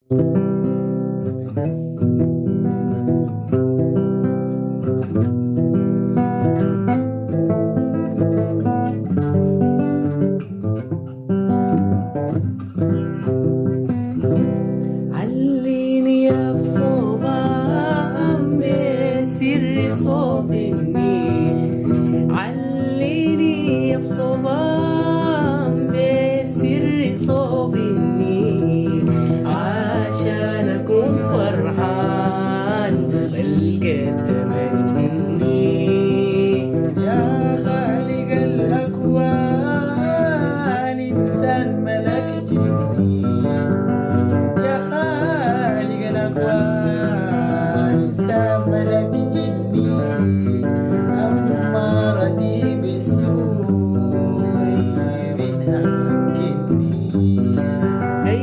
عليني يا بصوبان بسر صوبني، عليني يا بصوبان بسر صوبني، عشان أكون فرحان والقى تمني. يا خالق الأكوان إنسان ملك جبني، يا خالق الأكوان إنسان ملك جبني، أمارتي بالسوء منها مكني. أي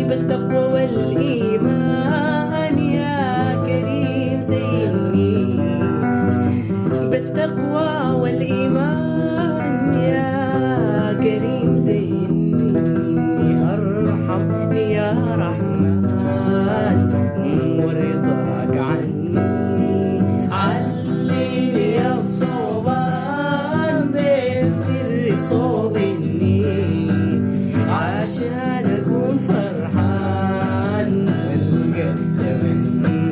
بالتقوى والإيمان يا كريم زيني، بالتقوى والإيمان يا كريم زيني، أرحمني يا رحمن ورضاك عني. عليني يا بصوبان بسر صوبني، عشان أكون فرحان والقى تمني.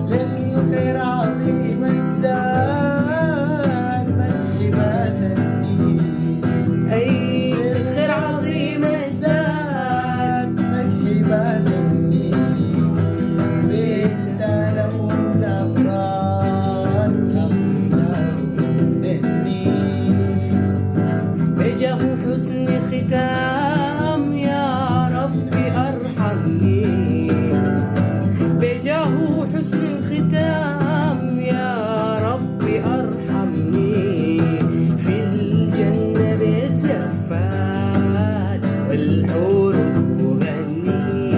للخير عظيم الزاد مدحي ما ثني، أي الخير عظيم الزاد مدحي ما ثني، بنت له النفران أمناه دني. بجاه حسن ختام يا ربي أرحمني، بجاه حسن الختام يا ربي أرحمني، في الجنة بالزفات والحور تغني.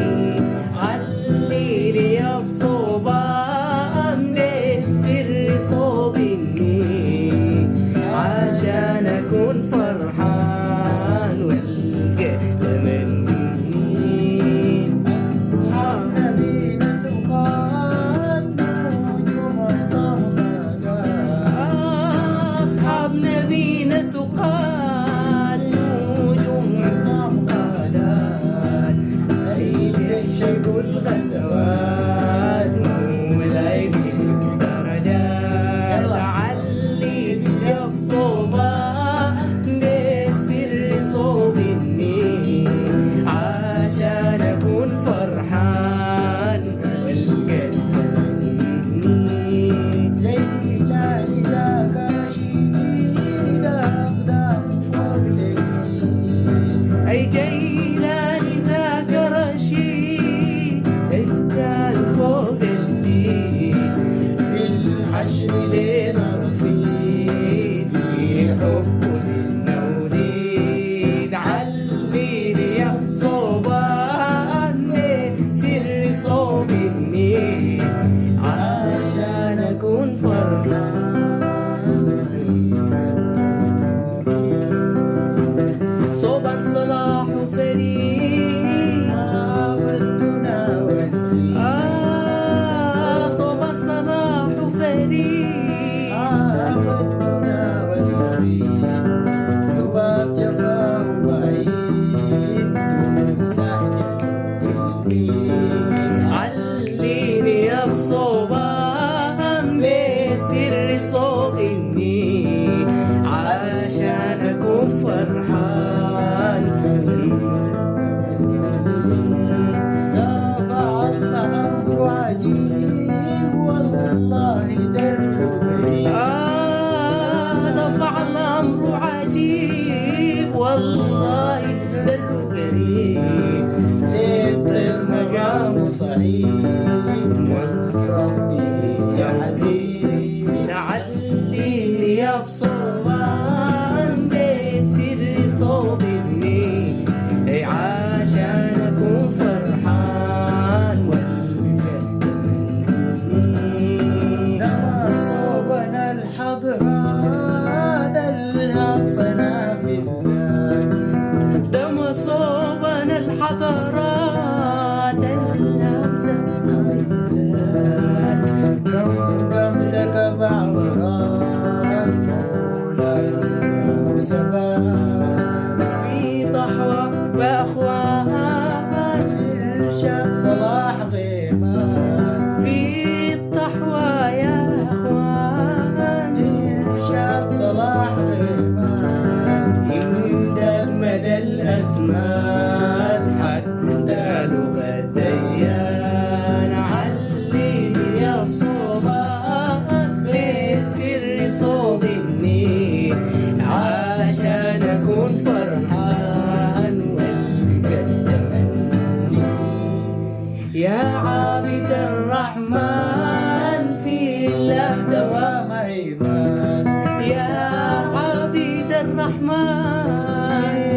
عليلي يا بصوبان بسر صوبني، عشان أكون فرحان والقى تمني. أصحاب نبينا ثقات نجوم عظام فداء، أصحاب نبينا ثقال نجوم عظام قادات، أيدي شيب الغزوات ولايبك درجات. عليني يا بصوبان بسر صوبني، عشان أكون فرحان والقى تمني. جيلان ذاك رشيد أقدام فوق الجيل، أي جيلاني ذاك رشيد التال فوق الدين، في الحشر لينا رصيد في حب زدنا وزيد. عليني يا بصوبان بسر صوبني، عشان أكون فرحان. صوبان صلاح وفريد عافتنا والريح، صوبان صلاح وفريد عافتنا والريح، ذباب جفاه بعيد تمسح جنوب. عليني يا بصوبان بسر صوبني، عشان أكون فرحان. دافع الأمر عجيب والله درب قريب، دفع الأمر عجيب والله در قريب، للطير مقام صعيب ربي يا حسين. عليني يا بصوبان بسر صوبني، عشان أكون فرحان والقى تمني. دمر صوبنا الحضرة ذلها فنا في الله، دم صوبنا الحضارات يا عابد الرحمن في الله دوام إيمان يا عابد الرحمن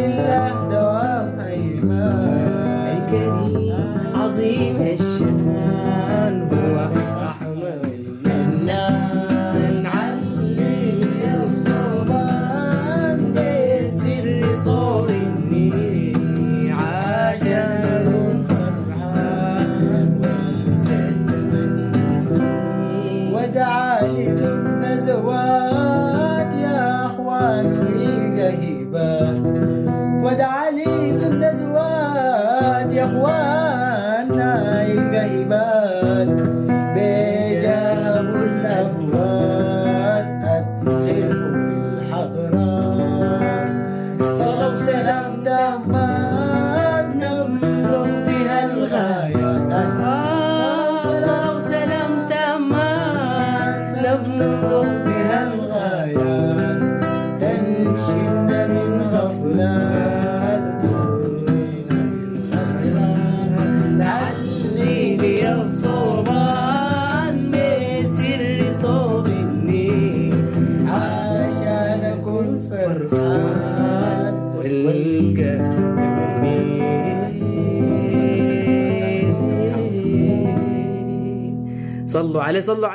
الله دوام إيمان الكريم عظيم الشان هو رحمن المنان علي الصوبان بسر صورني عشان فرحان ودعا لذو النزوات يا أخوان القهيبات ودعا لذو النزوات يا أخوانا القهيبات بجاب الأصوات أدخله في الحضرات صلوا سلام تامات نبلغ بها الغايات صلاة وسلام تامان نبلغ بها الغايات تنشدنا من غفلات تغنينا من خيرات تعلي لي بصوبان بسر صوبني عشان أكون فرحان والقلب صلوا عليه صلوا